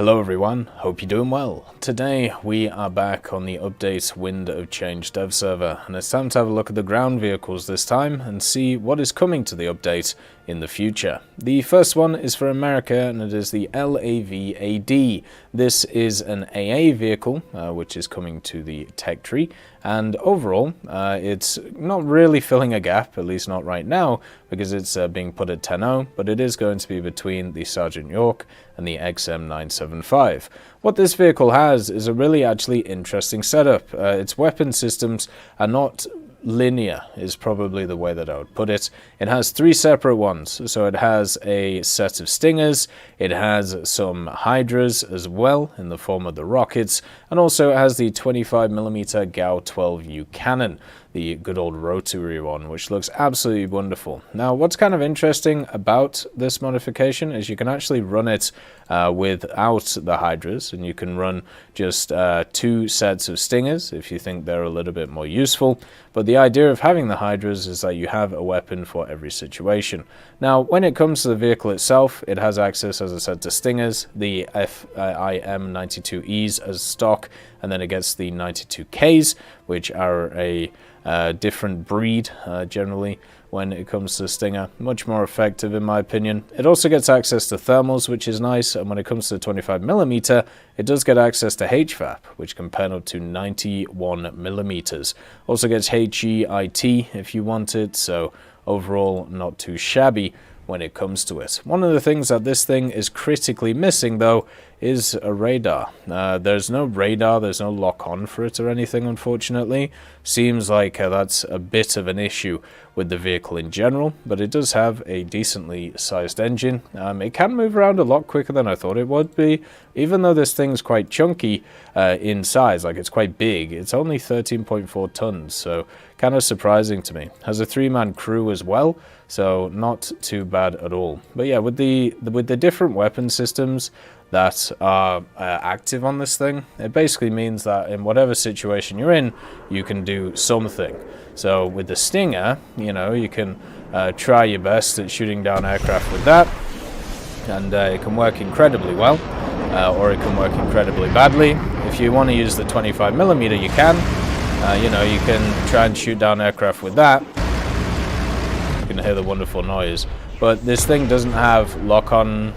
Hello everyone, hope you're doing well. Today we are back on the update Wind of Change dev server, and it's time to have a look at the ground vehicles this time and see what is coming to the update in the future. The first one is for America, and it is the LAV-AD. This is an AA vehicle which is coming to the tech tree, and overall it's not really filling a gap, at least not right now, because it's being put at 10.0, but it is going to be between the Sergeant York and the XM975. What this vehicle has is a really actually interesting setup. Its weapon systems are not linear, is probably the way that I would put it. It has three separate ones. So it has a set of Stingers, it has some Hydras as well in the form of the rockets, and also it has the 25mm GAU-12U cannon, the good old rotary one, which looks absolutely wonderful. Now, what's kind of interesting about this modification is you can actually run it without the Hydras, and you can run just two sets of Stingers if you think they're a little bit more useful. But the idea of having the Hydras is that you have a weapon for every situation. Now, when it comes to the vehicle itself, it has access, as I said, to Stingers, the FIM-92Es as stock, and then it gets the 92Ks, which are a different breed generally when it comes to Stinger. Much more effective in my opinion. It also gets access to thermals, which is nice, and when it comes to 25mm, it does get access to HVAP, which can pen up to 91mm. Also gets HEIT if you want it, so overall not too shabby when it comes to it. One of the things that this thing is critically missing though is a radar. There's no radar, there's no lock-on for it or anything, unfortunately. Seems like that's a bit of an issue with the vehicle in general, but it does have a decently sized engine. It can move around a lot quicker than I thought it would be, even though this thing's quite chunky in size, like it's quite big. It's only 13.4 tons, so kind of surprising to me. Has a 3-man crew as well, so not too bad at all. But yeah, with the different weapon systems that are active on this thing, it basically means that in whatever situation you're in, you can do something. So with the Stinger, you know, you can try your best at shooting down aircraft with that, and it can work incredibly well, or it can work incredibly badly. If you want to use the 25mm, you can. You know, you can try and shoot down aircraft with that. You can hear the wonderful noise. But this thing doesn't have lock-on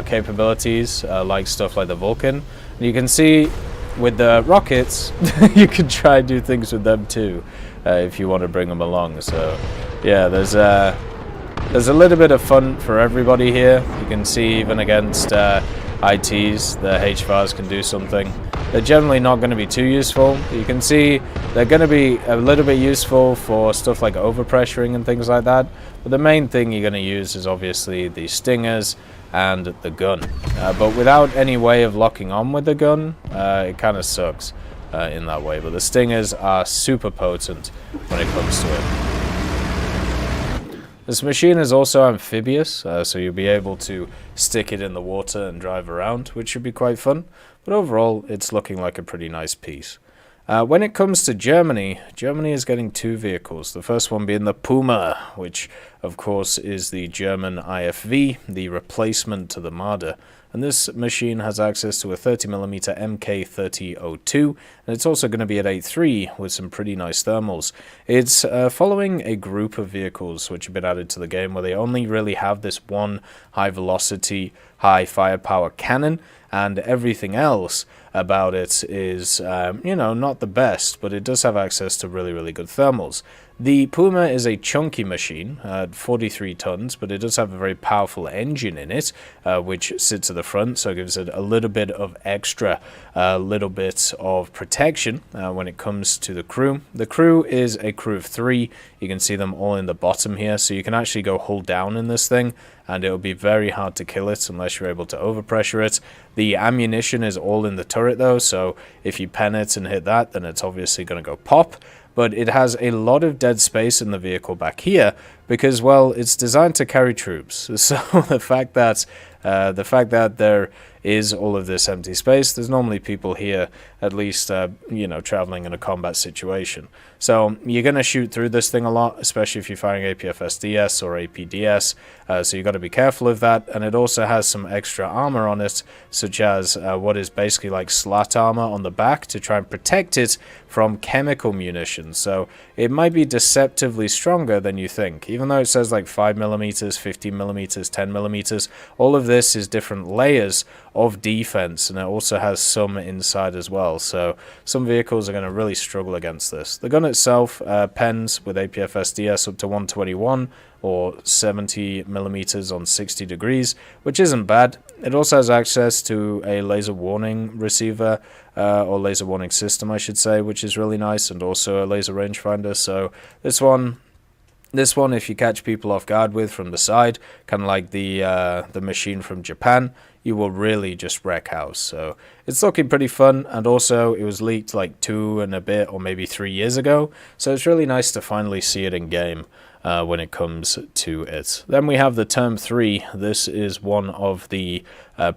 capabilities like stuff like the Vulcan. And you can see with the rockets, you can try and do things with them too, if you want to bring them along. So yeah, there's a little bit of fun for everybody here. You can see even against ITs, the HVARs can do something. They're generally not going to be too useful. You can see they're going to be a little bit useful for stuff like overpressuring and things like that. But the main thing you're going to use is obviously the Stingers and the gun. But without any way of locking on with the gun, it kind of sucks in that way. But the Stingers are super potent when it comes to it. This machine is also amphibious, so you'll be able to stick it in the water and drive around, which should be quite fun. But overall, it's looking like a pretty nice piece. When it comes to Germany, Germany is getting two vehicles. The first one being the Puma, which of course is the German IFV, the replacement to the Marder. And this machine has access to a 30mm MK3002, and it's also going to be at 8.3 with some pretty nice thermals. It's following a group of vehicles which have been added to the game where they only really have this one high velocity, high firepower cannon, and everything else about it is, you know, not the best, but it does have access to really, really good thermals. The Puma is a chunky machine at 43 tons, but it does have a very powerful engine in it, which sits at the front, so it gives it a little bit of extra, little bit of protection when it comes to the crew. The crew is a crew of 3. You can see them all in the bottom here, so you can actually go hold down in this thing, and it'll be very hard to kill it unless you're able to overpressure it. The ammunition is all in the turret though, so if you pen it and hit that, then it's obviously going to go pop. But it has a lot of dead space in the vehicle back here because, well, it's designed to carry troops. So the fact that there is all of this empty space, there's normally people here at least, you know, traveling in a combat situation. So you're going to shoot through this thing a lot, especially if you're firing APFSDS or APDS, so you've got to be careful of that. And it also has some extra armor on it, such as what is basically like slat armor on the back to try and protect it from chemical munitions. So it might be deceptively stronger than you think, even though it says like 5mm, 15mm, 10mm. All of this is different layers of defense, and it also has some inside as well. So some vehicles are going to really struggle against this. The gun itself pens with APFSDS up to 121 or 70mm on 60 degrees, which isn't bad. It also has access to a laser warning receiver, or laser warning system, I should say, which is really nice, and also a laser rangefinder. So this one, if you catch people off guard with from the side, kind of like the machine from Japan, you will really just wreck house. So it's looking pretty fun, and also it was leaked like 2 and a bit or maybe 3 years ago, so it's really nice to finally see it in game when it comes to it. Then we have the Turm III. This is one of the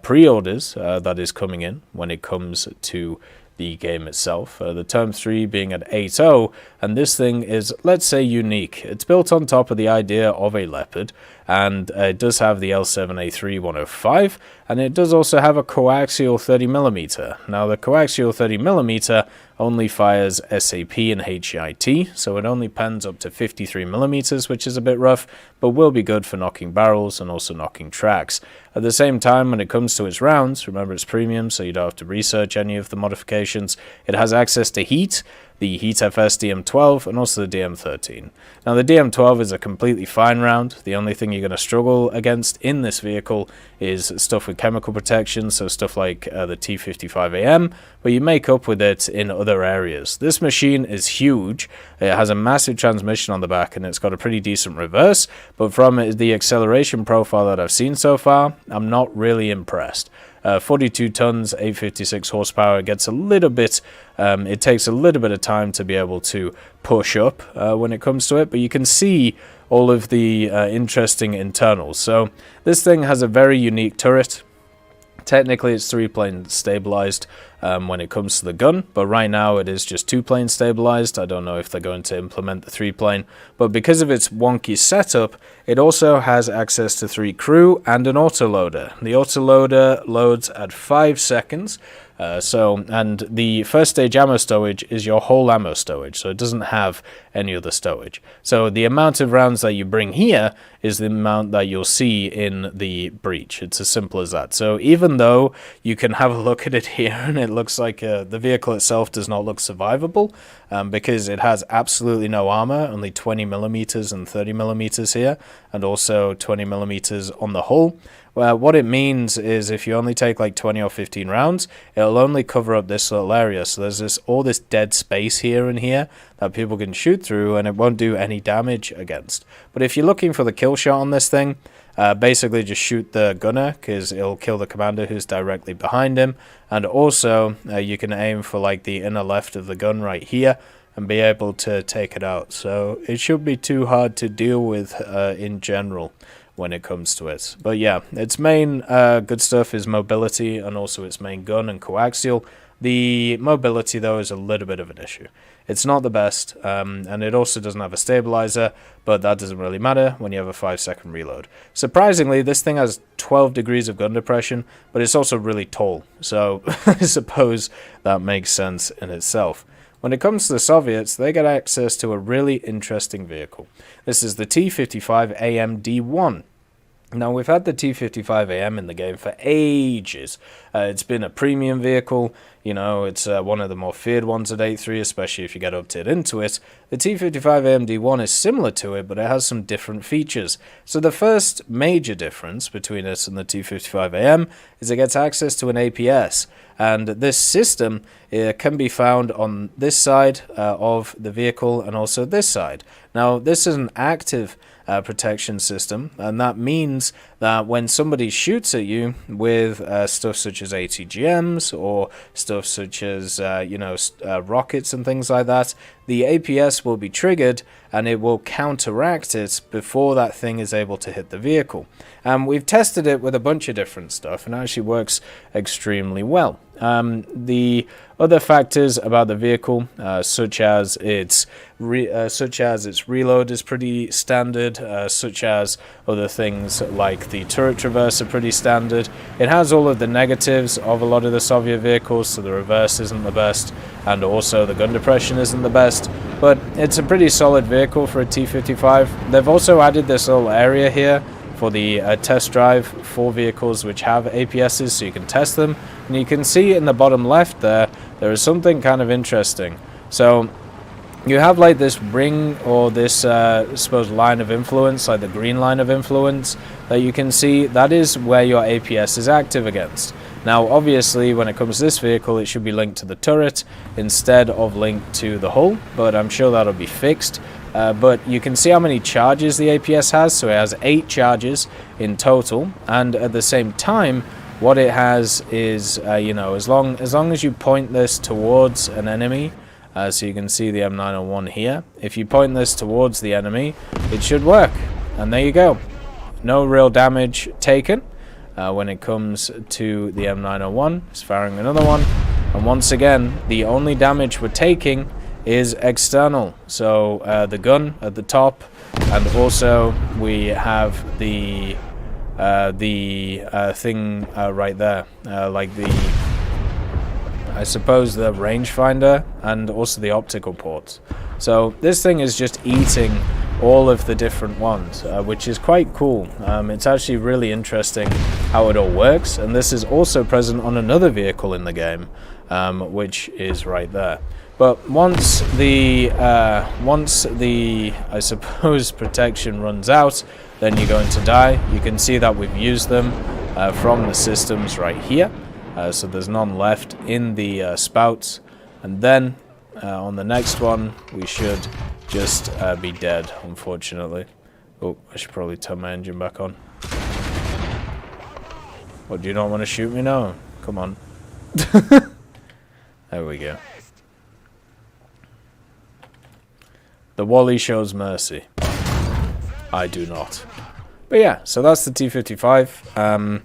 pre-orders that is coming in when it comes to the game itself. The Turm III being at 8.0, and this thing is, let's say, unique. It's built on top of the idea of a Leopard, and it does have the L7A3 105, and it does also have a coaxial 30mm. Now, the coaxial 30mm only fires SAP and HIT, so it only pens up to 53mm, which is a bit rough, but will be good for knocking barrels and also knocking tracks. At the same time, when it comes to its rounds, remember it's premium, so you don't have to research any of the modifications. It has access to heat, the HeatFS DM12, and also the DM13. Now, the DM12 is a completely fine round. The only thing you're going to struggle against in this vehicle is stuff with chemical protection, so stuff like the T55AM, but you make up with it in other areas. This machine is huge. It has a massive transmission on the back, and it's got a pretty decent reverse, but from the acceleration profile that I've seen so far, I'm not really impressed. 42 tons, 856 horsepower, gets a little bit, it takes a little bit of time to be able to push up when it comes to it, but you can see all of the interesting internals. So this thing has a very unique turret. Technically, it's 3-plane stabilized when it comes to the gun, but right now it is just 2-plane stabilized. I don't know if they're going to implement the 3-plane, but because of its wonky setup, it also has access to 3 crew and an autoloader. The autoloader loads at 5 seconds. And the first stage ammo stowage is your whole ammo stowage, so it doesn't have any other stowage. So the amount of rounds that you bring here is the amount that you'll see in the breach. It's as simple as that. So even though you can have a look at it here and it looks like the vehicle itself does not look survivable, because it has absolutely no armor, only 20mm and 30mm here, and also 20mm on the hull. Well, what it means is if you only take like 20 or 15 rounds, it'll only cover up this little area. So there's all this dead space here and here that people can shoot through, and it won't do any damage against. But if you're looking for the kill shot on this thing, basically just shoot the gunner, because it'll kill the commander who's directly behind him. And also you can aim for like the inner left of the gun right here and be able to take it out. So it shouldn't be too hard to deal with in general when it comes to it. But yeah, its main good stuff is mobility, and also its main gun and coaxial. The mobility, though, is a little bit of an issue. It's not the best, and it also doesn't have a stabilizer, but that doesn't really matter when you have a 5-second reload. Surprisingly, this thing has 12 degrees of gun depression, but it's also really tall, so I suppose that makes sense in itself. When it comes to the Soviets, they get access to a really interesting vehicle. This is the T55AM D1. Now, we've had the T55AM in the game for ages. It's been a premium vehicle. You know, it's one of the more feared ones at 8.3, especially if you get updated into it. The T55AM D1 is similar to it, but it has some different features. So the first major difference between it and the T55AM is it gets access to an APS. And this system can be found on this side of the vehicle and also this side. Now, this is an active protection system, and that means that when somebody shoots at you with stuff such as ATGMs or stuff such as rockets and things like that, the APS will be triggered and it will counteract it before that thing is able to hit the vehicle. We've tested it with a bunch of different stuff, and it actually works extremely well. The other factors about the vehicle, such as its reload is pretty standard, such as other things like the turret traverse are pretty standard. It has all of the negatives of a lot of the Soviet vehicles, so the reverse isn't the best, and also the gun depression isn't the best, but it's a pretty solid vehicle for a T-55. They've also added this little area here for the test drive for vehicles which have APSs, so you can test them. And you can see in the bottom left there is something kind of interesting. So you have like this ring, or this I suppose line of influence, like the green line of influence that you can see. That is where your APS is active against. Now obviously when it comes to this vehicle, it should be linked to the turret instead of linked to the hull, but I'm sure that'll be fixed. But you can see how many charges the APS has. So it has 8 charges in total, and at the same time what it has is you know, as long as you point this towards an enemy, so you can see the M901 here, if you point this towards the enemy, it should work. And there you go, no real damage taken when it comes to the M901. It's firing another one, and once again the only damage we're taking is external, so the gun at the top, and also we have the thing right there, like the, I suppose, the rangefinder, and also the optical ports. So this thing is just eating all of the different ones, which is quite cool. It's actually really interesting how it all works, and this is also present on another vehicle in the game, which is right there. But once the I suppose protection runs out, then you're going to die. You can see that we've used them from the systems right here, so there's none left in the spouts, and then on the next one we should just be dead, unfortunately. Oh, I should probably turn my engine back on. What, do you not want to shoot me now? Come on. There we go. The Wally shows mercy. I do not. But yeah, so that's the T-55.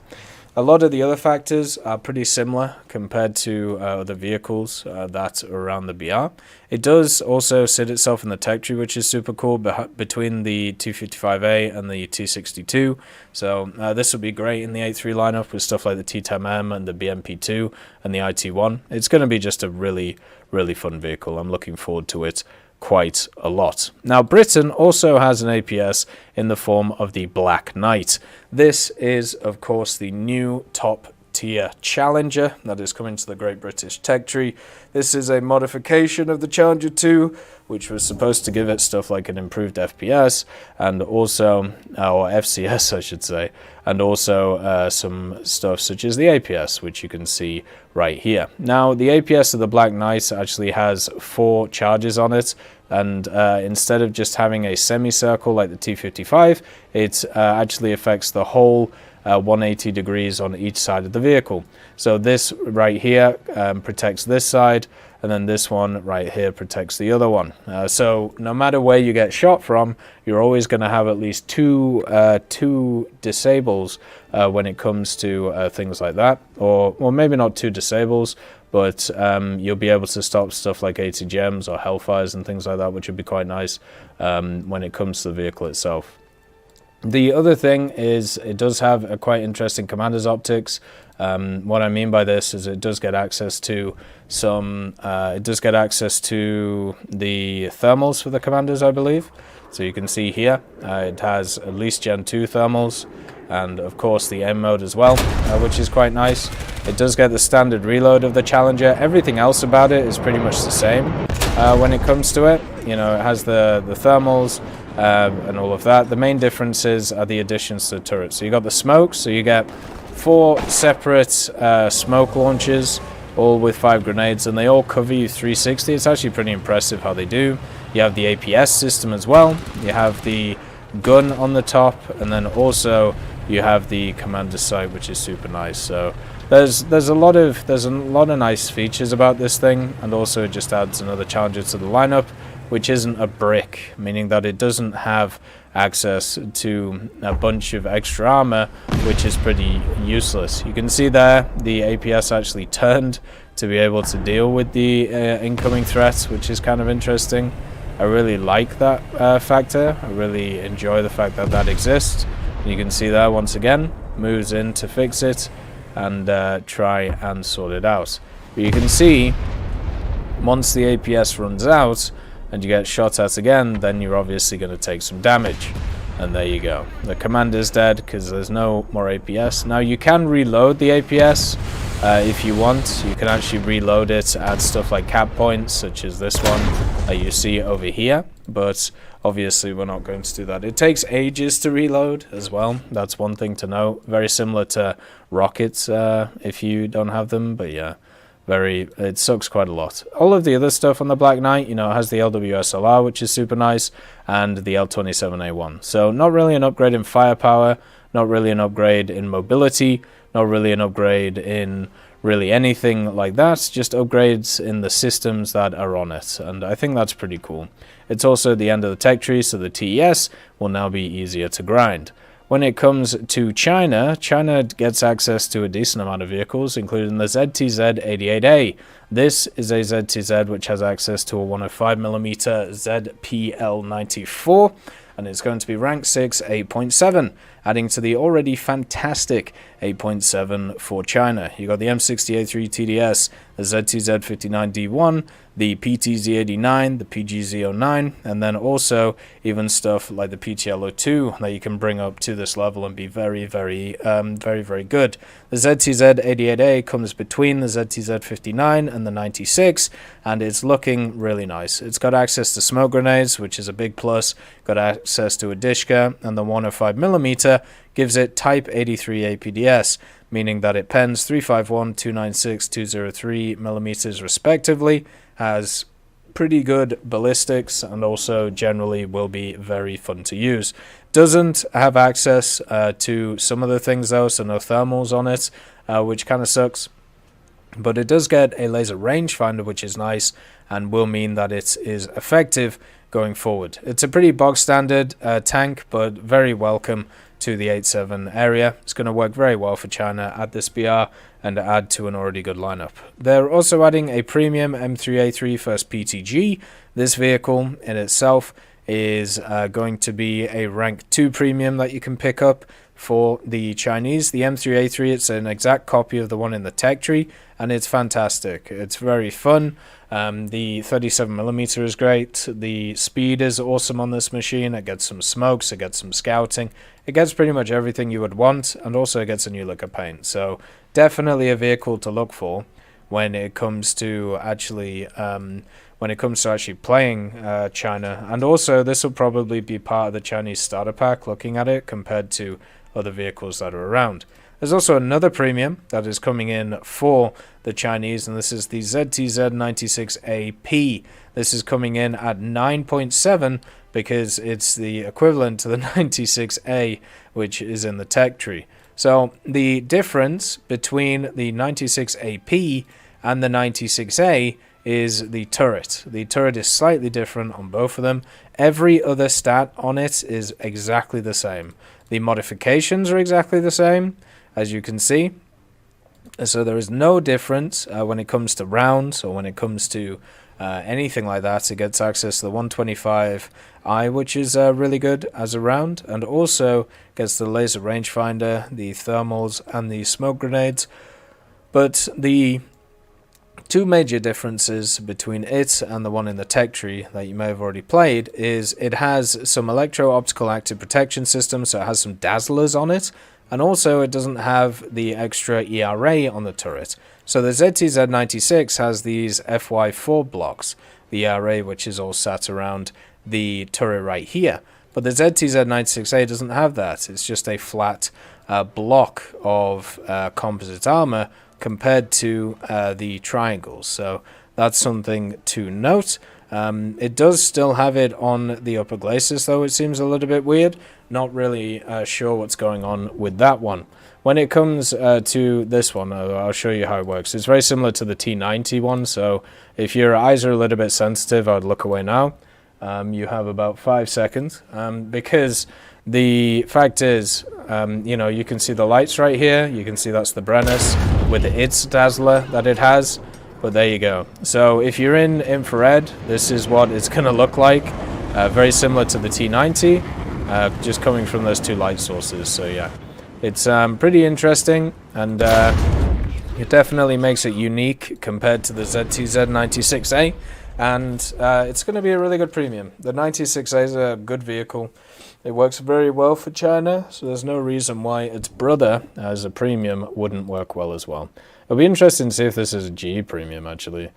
A lot of the other factors are pretty similar compared to other vehicles that are around the BR. It does also sit itself in the tech tree, which is super cool, between the T-55A and the T-62. So this will be great in the 8.3 lineup with stuff like the T-10M and the BMP-2 and the IT-1. It's going to be just a really, really fun vehicle. I'm looking forward to it quite a lot. Now, Britain also has an APS in the form of the Black Knight. This is, of course, the new top tier Challenger that is coming to the Great British Tech Tree. This is a modification of the Challenger 2, which was supposed to give it stuff like an improved FPS and also, or FCS I should say, and also some stuff such as the APS, which you can see right here. Now, the APS of the Black Knight actually has 4 charges on it, and instead of just having a semicircle like the T-55, it actually affects the whole 180 degrees on each side of the vehicle. So this right here protects this side, and then this one right here protects the other one. So no matter where you get shot from, you're always going to have at least two disables when it comes to things like that, or well, maybe not 2 disables, but you'll be able to stop stuff like ATGMs or Hellfires and things like that, which would be quite nice when it comes to the vehicle itself. The other thing is it does have a quite interesting commander's optics. What I mean by this is it does get access to some, the thermals for the commanders, I believe. So you can see here, it has at least Gen 2 thermals, and of course the M mode as well, which is quite nice. It does get the standard reload of the Challenger. Everything else about it is pretty much the same when it comes to it. You know, it has the thermals and all of that. The main differences are the additions to the turret. So you got the smoke, so you get 4 separate smoke launchers, all with 5 grenades, and they all cover you 360. It's actually pretty impressive how they do. You have the APS system as well. You have the gun on the top, and then also you have the commander sight, which is super nice. So there's a lot of nice features about this thing, and also it just adds another Challenger to the lineup. which isn't a brick, meaning that it doesn't have access to a bunch of extra armor, which is pretty useless. You can see there the APS actually turned to be able to deal with the incoming threats, which is kind of interesting. I really like that factor. I really enjoy the fact that that exists. You can see there once again, moves in to fix it and try and sort it out. But you can see once the APS runs out and you get shot at again, then you're obviously going to take some damage. And there you go. The commander's dead because there's no more APS. Now you can reload the APS if you want. You can actually reload it, add stuff like cap points, such as this one that you see over here. But obviously we're not going to do that. It takes ages to reload as well. That's one thing to know. Very similar to rockets if you don't have them. But yeah, it sucks quite a lot. All of the other stuff on the Black Knight, you know, it has the LWSLR, which is super nice, and the L27A1. So not really an upgrade in firepower, not really an upgrade in mobility, not really an upgrade in really anything like that, just upgrades in the systems that are on it, and I think that's pretty cool. It's also the end of the tech tree, so the TES will now be easier to grind. When it comes to China, China gets access to a decent amount of vehicles, including the ZTZ-88A. This is a ZTZ which has access to a 105mm ZPL-94, and it's going to be rank 6, 8.7, adding to the already fantastic 8.7 for China. You got the M60A3 TDS, the ZTZ-59D1, the PTZ-89, the PGZ-09, and then also even stuff like the PTL-02 that you can bring up to this level and be very, very good. The ZTZ-88A comes between the ZTZ-59 and the 96, and it's looking really nice. It's got access to smoke grenades, which is a big plus, got access to a Dishka, and the 105mm gives it Type 83 APDS, meaning that it pens 351, 296, 203 millimeters respectively, has pretty good ballistics, and also generally will be very fun to use. Doesn't have access to some of the things though, so no thermals on it, which kind of sucks. But it does get a laser rangefinder, which is nice, and will mean that it is effective going forward. It's a pretty bog standard tank, but very welcome to the 8.7 area. It's going to work very well for China at this BR and add to an already good lineup. They're also adding a premium M3A3 first PTG. This vehicle in itself is going to be a rank 2 premium that you can pick up for the Chinese. The M3A3, it's an exact copy of the one in the tech tree, and it's fantastic. It's very fun. The 37mm is great. The speed is awesome on this machine. It gets some smokes, it gets some scouting, it gets pretty much everything you would want, and also it gets a new look of paint. So definitely a vehicle to look for when it comes to actually playing China. And also this will probably be part of the Chinese starter pack, looking at it compared to other vehicles that are around. There's also another premium that is coming in for the Chinese, and this is the ZTZ-96AP. This is coming in at 9.7 because it's the equivalent to the 96A, which is in the tech tree. So the difference between the 96AP and the 96A is the turret. The turret is slightly different on both of them. Every other stat on it is exactly the same. The modifications are exactly the same, as you can see. So there is no difference when it comes to rounds or when it comes to anything like that. It gets access to the 125i, which is really good as a round, and also gets the laser rangefinder, the thermals, and the smoke grenades. But the two major differences between it and the one in the tech tree that you may have already played is it has some electro-optical active protection system, so it has some dazzlers on it, and also it doesn't have the extra ERA on the turret. So the ZTZ-96 has these FY4 blocks, the ERA which is all sat around the turret right here, but the ZTZ-96A doesn't have that. It's just a flat block of composite armor compared to the triangles, so that's something to note. It does still have it on the upper glacis, though it seems a little bit weird. Not really sure what's going on with that one. When it comes to this one, I'll show you how it works. It's very similar to the T90 one, so if your eyes are a little bit sensitive, I'd look away now. you have about 5 seconds, because the fact is, you know, you can see the lights right here. You can see that's the Brennus with its dazzler that it has. But there you go. So if you're in infrared, this is what it's going to look like. Very similar to the T90, just coming from those two light sources. So yeah, it's pretty interesting, and it definitely makes it unique compared to the ZTZ96A. And it's going to be a really good premium. The 96A is a good vehicle. It works very well for China, so there's no reason why its brother as a premium wouldn't work well as well. It'll be interesting to see if this is a GE premium, actually,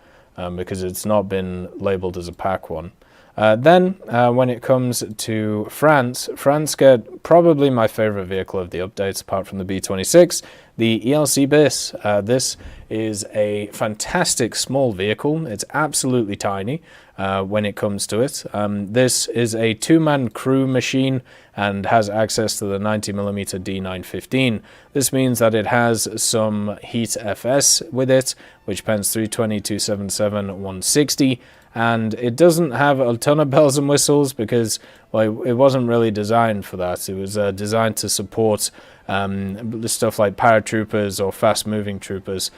because it's not been labeled as a pack one. Then, when it comes to France get probably my favorite vehicle of the updates, apart from the B26, the ELC Bis. This is a fantastic small vehicle. It's absolutely tiny when it comes to it. This is a two-man crew machine and has access to the 90mm D915. This means that it has some Heat FS with it, which pens 320, 277, 160. And it doesn't have a ton of bells and whistles because, well, it wasn't really designed for that. It was designed to support stuff like paratroopers or fast-moving troopers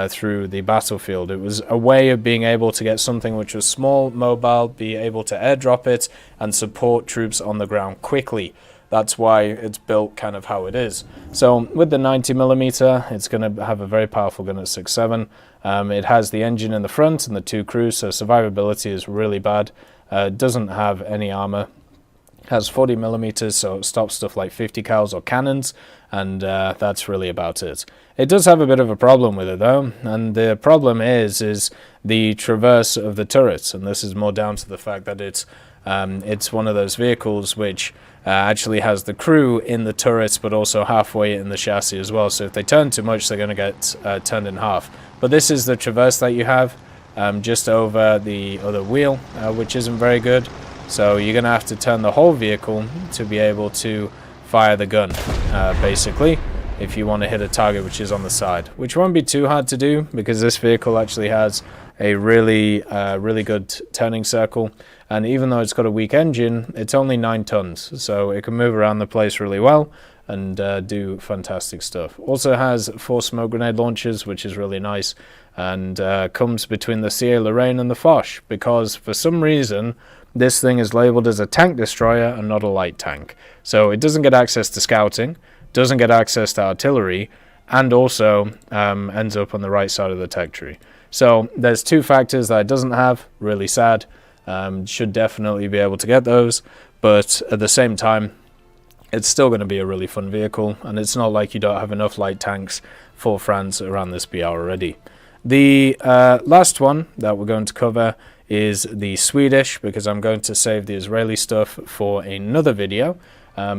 through the battlefield. It was a way of being able to get something which was small, mobile, be able to airdrop it, and support troops on the ground quickly. That's why it's built kind of how it is. So with the 90mm, it's going to have a very powerful gun at 6.7. It has the engine in the front and the two crews, so survivability is really bad. It doesn't have any armor. It has 40mm, so it stops stuff like 50 cals or cannons, and that's really about it. It does have a bit of a problem with it though, and the problem is the traverse of the turrets, and this is more down to the fact that it's one of those vehicles which actually has the crew in the turrets but also halfway in the chassis as well, so if they turn too much they're going to get turned in half. But this is the traverse that you have just over the other wheel, which isn't very good, so you're going to have to turn the whole vehicle to be able to fire the gun, basically, if you want to hit a target which is on the side, which won't be too hard to do because this vehicle actually has a really good turning circle, and even though it's got a weak engine, it's only 9 tons, so it can move around the place really well and do fantastic stuff. Also has 4 smoke grenade launchers, which is really nice, and comes between the CA Lorraine and the Foch, because for some reason this thing is labeled as a tank destroyer and not a light tank. So it doesn't get access to scouting, doesn't get access to artillery, and also ends up on the right side of the tech tree. So there's 2 factors that it doesn't have, really sad. Should definitely be able to get those, but at the same time it's still going to be a really fun vehicle, and it's not like you don't have enough light tanks for France around this BR already. The last one that we're going to cover is the Swedish, because I'm going to save the Israeli stuff for another video,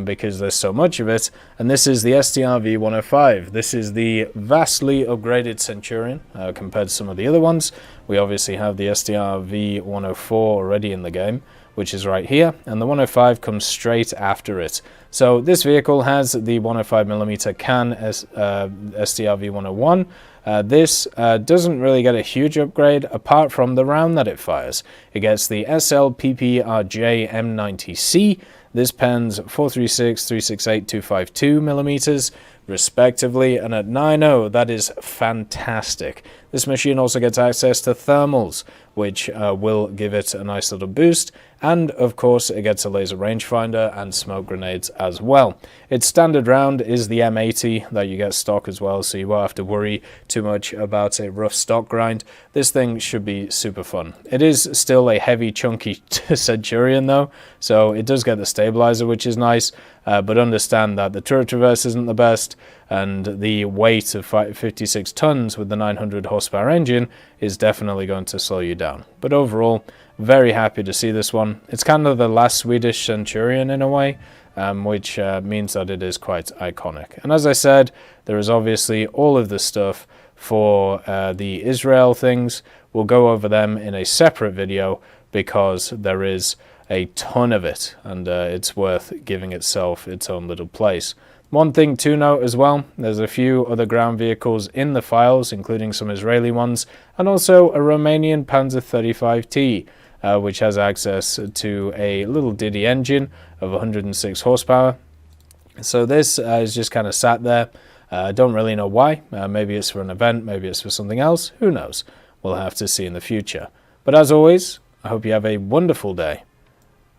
because there's so much of it, and this is the Strv 105. This is the vastly upgraded Centurion compared to some of the other ones. We obviously have the Strv 104 already in the game, which is right here, and the 105 comes straight after it. So this vehicle has the 105mm can Strv 101. This doesn't really get a huge upgrade apart from the round that it fires. It gets the SLPPRJ M90C. This pens 436, 368, 252mm respectively, and at 9.0 that is fantastic. This machine also gets access to thermals, which will give it a nice little boost, and of course it gets a laser rangefinder and smoke grenades as well. Its standard round is the M80 that you get stock as well, so you won't have to worry too much about a rough stock grind. This thing should be super fun. It is still a heavy chunky Centurion though, so it does get the stabilizer, which is nice, but understand that the turret traverse isn't the best, and the weight of 56 tons with the 900 horsepower engine is definitely going to slow you down. But overall, very happy to see this one. It's kind of the last Swedish Centurion in a way, which means that it is quite iconic. And as I said, there is obviously all of the stuff for the Israel things. We'll go over them in a separate video because there is a ton of it, and it's worth giving itself its own little place. One thing to note as well, there's a few other ground vehicles in the files, including some Israeli ones, and also a Romanian Panzer 35T. which has access to a little Diddy engine of 106 horsepower. So this is just kind of sat there. Don't really know why. Maybe it's for an event, maybe it's for something else. Who knows? We'll have to see in the future. But as always, I hope you have a wonderful day,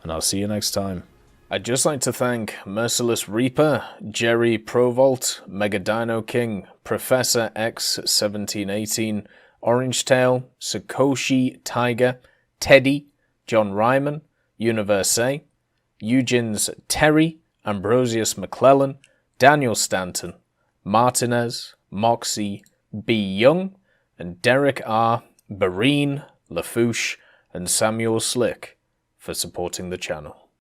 and I'll see you next time. I'd just like to thank Merciless Reaper, Jerry Provolt, Mega Dino King, Professor X1718, Orange Tail, Sakoshi Tiger, Teddy, John Ryman, Universe, Eugens Terry, Ambrosius McClellan, Daniel Stanton, Martinez, Moxie, B. Young, and Derek R., Barine, Lafouche, and Samuel Slick for supporting the channel.